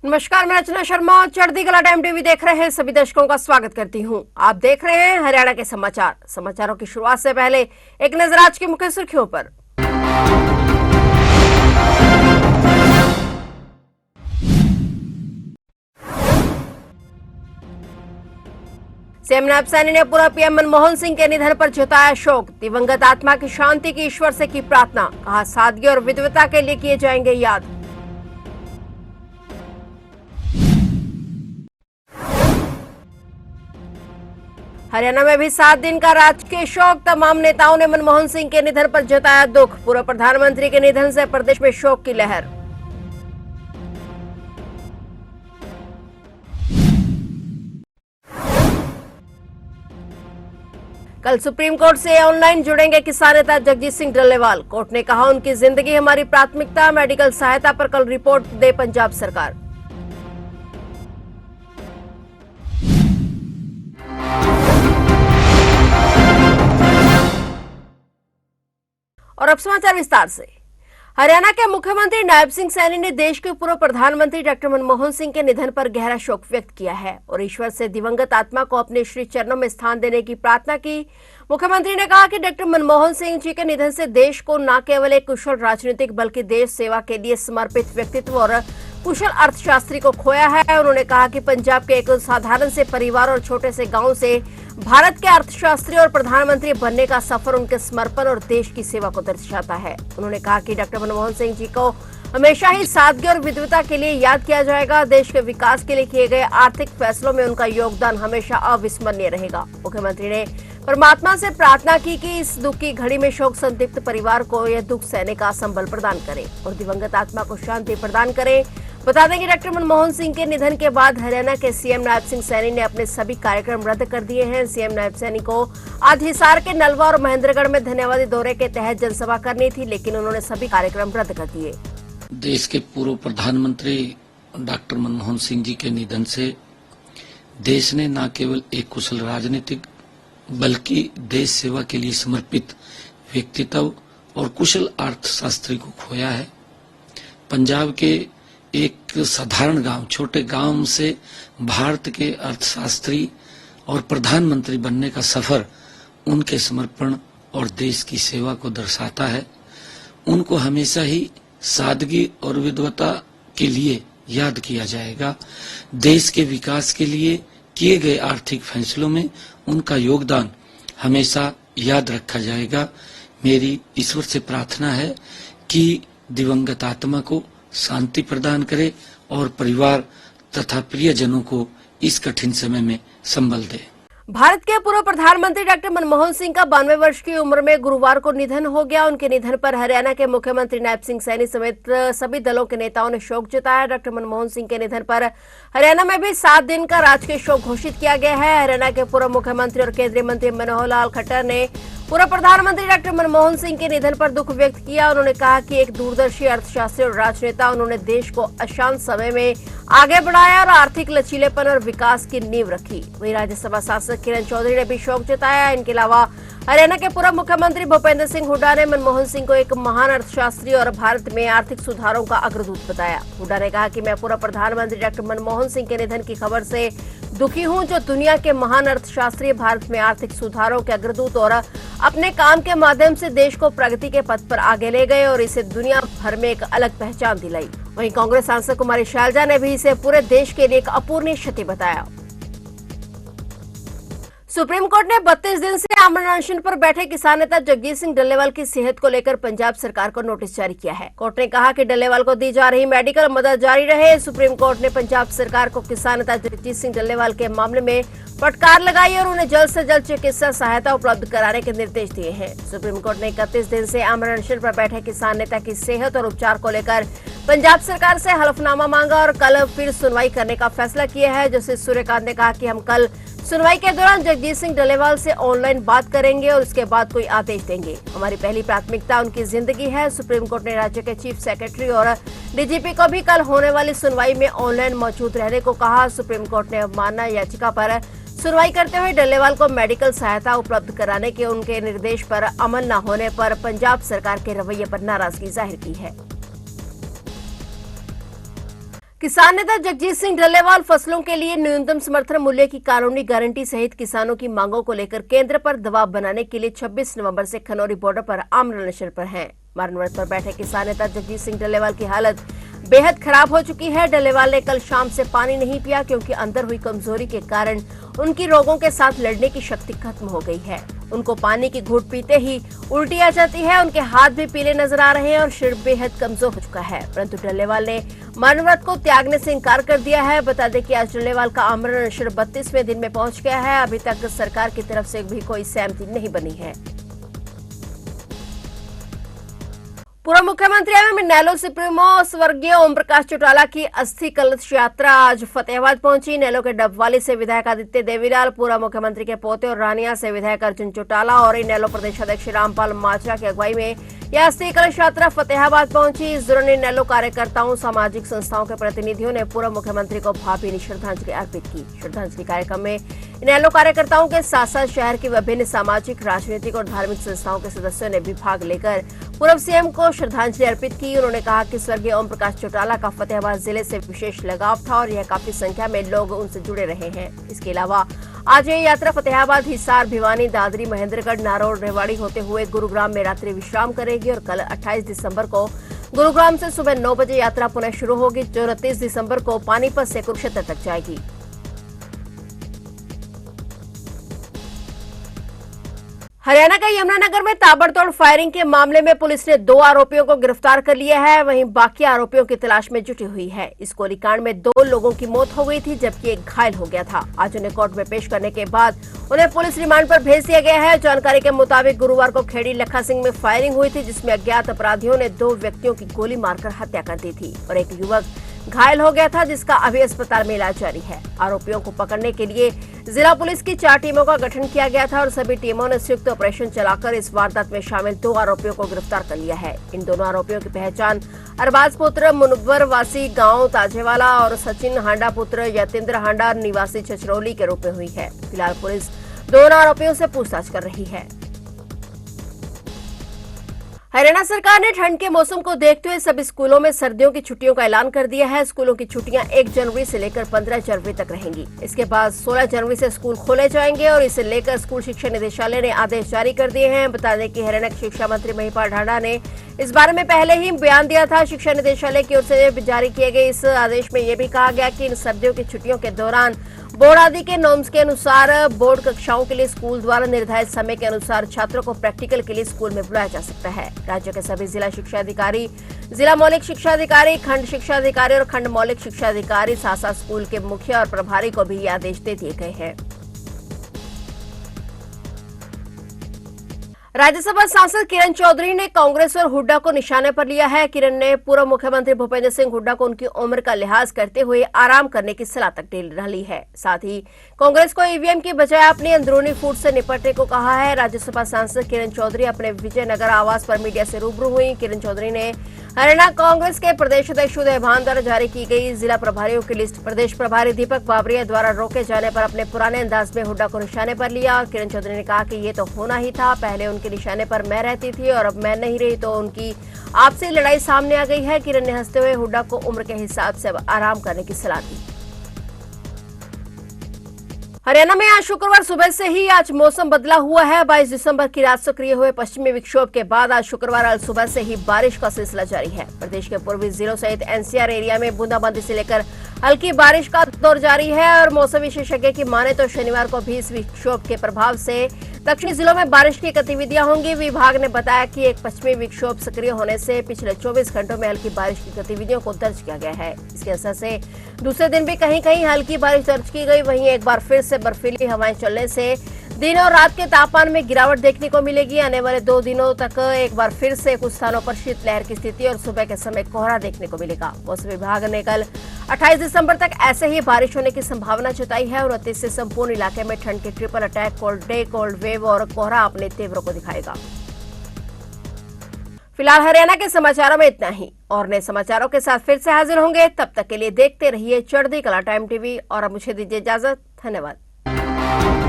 नमस्कार, मैं रचना शर्मा। चढ़ती कला टाइम टीवी देख रहे हैं सभी दर्शकों का स्वागत करती हूं। आप देख रहे हैं हरियाणा के समाचार। समाचारों की शुरुआत से पहले एक नजर आज की मुख्य सुर्खियों पर। सीएम नायब सैनी ने पूर्व पीएम मनमोहन सिंह के निधन पर जताया शोक। दिवंगत आत्मा की शांति की ईश्वर से की प्रार्थना। कहा, सादगी और विद्वता के लिए किए जाएंगे याद। हरियाणा में भी 7 दिन का राजकीय शोक। तमाम नेताओं ने मनमोहन सिंह के निधन पर जताया दुख। पूर्व प्रधानमंत्री के निधन से प्रदेश में शोक की लहर। कल सुप्रीम कोर्ट से ऑनलाइन जुड़ेंगे किसान नेता जगजीत सिंह डल्लेवाल। कोर्ट ने कहा, उनकी जिंदगी हमारी प्राथमिकता। मेडिकल सहायता पर कल रिपोर्ट दे पंजाब सरकार। और अब समाचार विस्तार से। हरियाणा के मुख्यमंत्री नायब सिंह सैनी ने देश के पूर्व प्रधानमंत्री डॉक्टर मनमोहन सिंह के निधन पर गहरा शोक व्यक्त किया है और ईश्वर से दिवंगत आत्मा को अपने श्री चरणों में स्थान देने की प्रार्थना की। मुख्यमंत्री ने कहा कि डॉक्टर मनमोहन सिंह जी के निधन से देश को न केवल एक कुशल राजनीतिक बल्कि देश सेवा के लिए समर्पित व्यक्तित्व और कुशल अर्थशास्त्री को खोया है। उन्होंने कहा कि पंजाब के एक साधारण से परिवार और छोटे से गांव से भारत के अर्थशास्त्री और प्रधानमंत्री बनने का सफर उनके समर्पण और देश की सेवा को दर्शाता है। उन्होंने कहा कि डॉक्टर मनमोहन सिंह जी को हमेशा ही सादगी और विद्वता के लिए याद किया जाएगा। देश के विकास के लिए किए गए आर्थिक फैसलों में उनका योगदान हमेशा अविस्मरणीय रहेगा। मुख्यमंत्री ने परमात्मा से प्रार्थना की कि इस दुख की घड़ी में शोक संतप्त परिवार को यह दुख सहने का संबल प्रदान करे और दिवंगत आत्मा को शांति प्रदान करे। बता दें कि डॉक्टर मनमोहन सिंह के निधन के बाद हरियाणा के सीएम नायब सिंह सैनी ने अपने सभी कार्यक्रम रद्द कर दिए हैं। सीएम नायब सैनी को आज हिसार के नलवा और महेंद्रगढ़ में धन्यवादी दौरे के तहत जनसभा करनी थी, लेकिन उन्होंने सभी कार्यक्रम रद्द कर दिए। देश के पूर्व प्रधानमंत्री डॉक्टर मनमोहन सिंह जी के निधन से देश ने न केवल एक कुशल राजनीतिक बल्कि देश सेवा के लिए समर्पित व्यक्तित्व और कुशल अर्थशास्त्री को खोया है। पंजाब के एक साधारण गांव, छोटे गांव से भारत के अर्थशास्त्री और प्रधानमंत्री बनने का सफर उनके समर्पण और देश की सेवा को दर्शाता है। उनको हमेशा ही सादगी और विद्वता के लिए याद किया जाएगा। देश के विकास के लिए किए गए आर्थिक फैसलों में उनका योगदान हमेशा याद रखा जाएगा। मेरी ईश्वर से प्रार्थना है कि दिवंगत आत्मा को शांति प्रदान करे और परिवार तथा प्रियजनों को इस कठिन समय में संबल दे। भारत के पूर्व प्रधानमंत्री डॉक्टर मनमोहन सिंह का 92 वर्ष की उम्र में गुरुवार को निधन हो गया। उनके निधन पर हरियाणा के मुख्यमंत्री नायब सिंह सैनी समेत सभी दलों के नेताओं ने शोक जताया। डॉक्टर मनमोहन सिंह के निधन पर हरियाणा में भी 7 दिन का राजकीय शोक घोषित किया गया है। हरियाणा के पूर्व मुख्यमंत्री और केंद्रीय मंत्री मनोहर लाल खट्टर ने पूर्व प्रधानमंत्री डॉक्टर मनमोहन सिंह के निधन पर दुख व्यक्त किया। उन्होंने कहा कि एक दूरदर्शी अर्थशास्त्री और राजनेता, उन्होंने देश को अशांत समय में आगे बढ़ाया और आर्थिक लचीलेपन और विकास की नींव रखी। वहीं राज्यसभा सांसद किरण चौधरी ने भी शोक जताया। इनके अलावा हरियाणा के पूर्व मुख्यमंत्री भूपेंद्र सिंह हुड्डा ने मनमोहन सिंह को एक महान अर्थशास्त्री और भारत में आर्थिक सुधारों का अग्रदूत बताया। हुड्डा ने कहा कि मैं पूर्व प्रधानमंत्री डॉक्टर मनमोहन सिंह के निधन की खबर से दुखी हूं, जो दुनिया के महान अर्थशास्त्री, भारत में आर्थिक सुधारों के अग्रदूत और अपने काम के माध्यम से देश को प्रगति के पथ पर आगे ले गए और इसे दुनिया भर में एक अलग पहचान दिलाई। वहीं कांग्रेस सांसद कुमारी शैलजा ने भी इसे पूरे देश के लिए एक अपूरणीय क्षति बताया। सुप्रीम कोर्ट ने 32 दिन से आमरण अनशन पर बैठे किसान नेता जगजीत सिंह डल्लेवाल की सेहत को लेकर पंजाब सरकार को नोटिस जारी किया है। कोर्ट ने कहा कि डल्लेवाल को दी जा रही मेडिकल मदद जारी रहे। सुप्रीम कोर्ट ने पंजाब सरकार को किसान नेता जगजीत सिंह डल्लेवाल के मामले में फटकार लगाई और उन्हें जल्द से जल्द चिकित्सा सहायता उपलब्ध कराने के निर्देश दिए हैं। सुप्रीम कोर्ट ने 31 दिन से आमरण अनशन पर बैठे किसान नेता की सेहत और उपचार को लेकर पंजाब सरकार से हलफनामा मांगा और कल फिर सुनवाई करने का फैसला किया है। जस्टिस सूर्यकांत ने कहा कि हम कल सुनवाई के दौरान जगजीत सिंह डल्लेवाल से ऑनलाइन बात करेंगे और उसके बाद कोई आदेश देंगे। हमारी पहली प्राथमिकता उनकी जिंदगी है। सुप्रीम कोर्ट ने राज्य के चीफ सेक्रेटरी और डीजीपी को भी कल होने वाली सुनवाई में ऑनलाइन मौजूद रहने को कहा। सुप्रीम कोर्ट ने अवमानना याचिका पर सुनवाई करते हुए डल्लेवाल को मेडिकल सहायता उपलब्ध कराने के उनके निर्देश पर अमल न होने पर पंजाब सरकार के रवैये पर नाराजगी जाहिर की है। किसान नेता जगजीत सिंह डल्लेवाल फसलों के लिए न्यूनतम समर्थन मूल्य की कानूनी गारंटी सहित किसानों की मांगों को लेकर केंद्र पर दबाव बनाने के लिए 26 नवंबर से खनौरी बॉर्डर पर आमरण अनशन पर हैं। मरण पर बैठे किसान नेता जगजीत सिंह डल्लेवाल की हालत बेहद खराब हो चुकी है। डल्लेवाल ने कल शाम से पानी नहीं पिया क्योंकि अंदर हुई कमजोरी के कारण उनकी रोगों के साथ लड़ने की शक्ति खत्म हो गई है। उनको पानी की घूंट पीते ही उल्टी आ जाती है। उनके हाथ भी पीले नजर आ रहे हैं और शरीर बेहद कमजोर हो चुका है। परंतु डल्लेवाल ने मरण व्रत को त्यागने से इंकार कर दिया है। बता दें कि आज डल्लेवाल का आमरण अनशन 32वें दिन में पहुंच गया है। अभी तक सरकार की तरफ से भी कोई सहमति नहीं बनी है। पूर्व मुख्यमंत्री एवं इनेलो सुप्रीमो स्वर्गीय ओम प्रकाश चौटाला की अस्थि कलश यात्रा आज फतेहाबाद पहुंची। इनेलो के डबवाली से विधायक आदित्य देवीलाल, पूर्व मुख्यमंत्री के पोते और रानिया से विधायक अर्जुन चौटाला और इनेलो प्रदेश अध्यक्ष रामपाल माजरा की अगुवाई में यह अस्थि कलश यात्रा फतेहाबाद पहुंची। इस दौरान इनेलो कार्यकर्ताओं, सामाजिक संस्थाओं के प्रतिनिधियों ने पूर्व मुख्यमंत्री को भावभीनी श्रद्धांजलि अर्पित की। श्रद्धांजलि कार्यक्रम में इनेलो कार्यकर्ताओं के साथ साथ शहर की विभिन्न सामाजिक, राजनीतिक और धार्मिक संस्थाओं के सदस्यों ने भी भाग लेकर पूर्व सीएम को श्रद्धांजलि अर्पित की। उन्होंने कहा कि स्वर्गीय ओम प्रकाश चौटाला का फतेहाबाद जिले से विशेष लगाव था और यह काफी संख्या में लोग उनसे जुड़े रहे हैं। इसके अलावा आज यह यात्रा फतेहाबाद, हिसार, भिवानी, दादरी, महेंद्रगढ़, नारौर, रेवाड़ी होते हुए गुरुग्राम में रात्रि विश्राम करेगी और कल 28 दिसंबर को गुरुग्राम से सुबह 9 बजे यात्रा पुनः शुरू होगी, जो 29 दिसंबर को पानीपत से कुरुक्षेत्र तक जाएगी। हरियाणा के यमुनानगर में ताबड़तोड़ फायरिंग के मामले में पुलिस ने 2 आरोपियों को गिरफ्तार कर लिया है। वहीं बाकी आरोपियों की तलाश में जुटी हुई है। इस गोलीकांड में 2 लोगों की मौत हो गई थी जबकि एक घायल हो गया था। आज उन्हें कोर्ट में पेश करने के बाद उन्हें पुलिस रिमांड पर भेज दिया गया है। जानकारी के मुताबिक गुरुवार को खेड़ी लखा सिंह में फायरिंग हुई थी जिसमें अज्ञात अपराधियों ने 2 व्यक्तियों की गोली मारकर हत्या कर दी थी और एक युवक घायल हो गया था जिसका अभी अस्पताल में इलाज जारी है। आरोपियों को पकड़ने के लिए जिला पुलिस की 4 टीमों का गठन किया गया था और सभी टीमों ने संयुक्त ऑपरेशन चलाकर इस वारदात में शामिल 2 आरोपियों को गिरफ्तार कर लिया है। इन दोनों आरोपियों की पहचान अरबाज पुत्र मुनव्वर वासी गांव ताजेवाला और सचिन हांडा पुत्र यतेंद्र हांडा निवासी छछरौली के रूप में हुई है। फिलहाल पुलिस दोनों आरोपियों से पूछताछ कर रही है। हरियाणा सरकार ने ठंड के मौसम को देखते हुए सभी स्कूलों में सर्दियों की छुट्टियों का ऐलान कर दिया है। स्कूलों की छुट्टियां 1 जनवरी से लेकर 15 जनवरी तक रहेंगी। इसके बाद 16 जनवरी से स्कूल खोले जाएंगे और इसे लेकर स्कूल शिक्षा निदेशालय ने आदेश जारी कर दिए हैं। बता दें कि हरियाणा के शिक्षा मंत्री महिपाल ढांडा ने इस बारे में पहले ही बयान दिया था। शिक्षा निदेशालय की ओर से जारी किए गए इस आदेश में यह भी कहा गया कि इन सर्दियों की छुट्टियों के दौरान बोर्ड आदि के नॉर्म्स के अनुसार बोर्ड कक्षाओं के लिए स्कूल द्वारा निर्धारित समय के अनुसार छात्रों को प्रैक्टिकल के लिए स्कूल में बुलाया जा सकता है। राज्य के सभी जिला शिक्षा अधिकारी, जिला मौलिक शिक्षा अधिकारी, खंड शिक्षा अधिकारी और खंड मौलिक शिक्षा अधिकारी, साथ साथ स्कूल के मुखिया और प्रभारी को भी ये आदेश दे दिए गए हैं। राज्यसभा सांसद किरण चौधरी ने कांग्रेस और हुड्डा को निशाने पर लिया है। किरण ने पूर्व मुख्यमंत्री भूपेंद्र सिंह हुड्डा को उनकी उम्र का लिहाज करते हुए आराम करने की सलाह तक डाली है। साथ ही कांग्रेस को ईवीएम की बजाय अपनी अंदरूनी फूट से निपटने को कहा है। राज्यसभा सांसद किरण चौधरी अपने विजयनगर आवास पर मीडिया से रूबरू हुई। किरण चौधरी ने हरियाणा कांग्रेस के प्रदेश अध्यक्ष उदय भान द्वारा जारी की गई जिला प्रभारियों की लिस्ट प्रदेश प्रभारी दीपक बाबरिया द्वारा रोके जाने पर अपने पुराने अंदाज में हुड्डा को निशाने पर लिया। किरण चौधरी ने कहा कि ये तो होना ही था। पहले उनके निशाने पर मैं रहती थी और अब मैं नहीं रही तो उनकी आपसी लड़ाई सामने आ गई है। किरण ने हंसते हुए हुड्डा को उम्र के हिसाब से अब आराम करने की सलाह दी। हरियाणा में आज शुक्रवार सुबह से ही आज मौसम बदला हुआ है। 22 दिसंबर की रात सक्रिय हुए पश्चिमी विक्षोभ के बाद आज शुक्रवार आज सुबह से ही बारिश का सिलसिला जारी है। प्रदेश के पूर्वी जिलों सहित एनसीआर एरिया में बूंदाबांदी से लेकर हल्की बारिश का दौर जारी है और मौसम विशेषज्ञ की माने तो शनिवार को भी इस विक्षोभ के प्रभाव से दक्षिणी जिलों में बारिश की गतिविधियां होंगी। विभाग ने बताया कि एक पश्चिमी विक्षोभ सक्रिय होने से पिछले 24 घंटों में हल्की बारिश की गतिविधियों को दर्ज किया गया है। इसके असर से दूसरे दिन भी कहीं कहीं हल्की बारिश दर्ज की गई। वहीं एक बार फिर से बर्फीली हवाएं चलने से दिन और रात के तापमान में गिरावट देखने को मिलेगी। आने वाले 2 दिनों तक एक बार फिर से कुछ स्थानों पर शीतलहर की स्थिति और सुबह के समय कोहरा देखने को मिलेगा। मौसम विभाग ने कल 28 दिसंबर तक ऐसे ही बारिश होने की संभावना जताई है और 29 से संपूर्ण इलाके में ठंड के triple attack, cold day, cold wave और कोहरा अपने तेवरों को दिखाएगा। फिलहाल हरियाणा के समाचारों में इतना ही और नए समाचारों के साथ फिर से हाजिर होंगे। तब तक के लिए देखते रहिए चढ़ती कला टाइम टीवी और अब मुझे दीजिए इजाजत। धन्यवाद।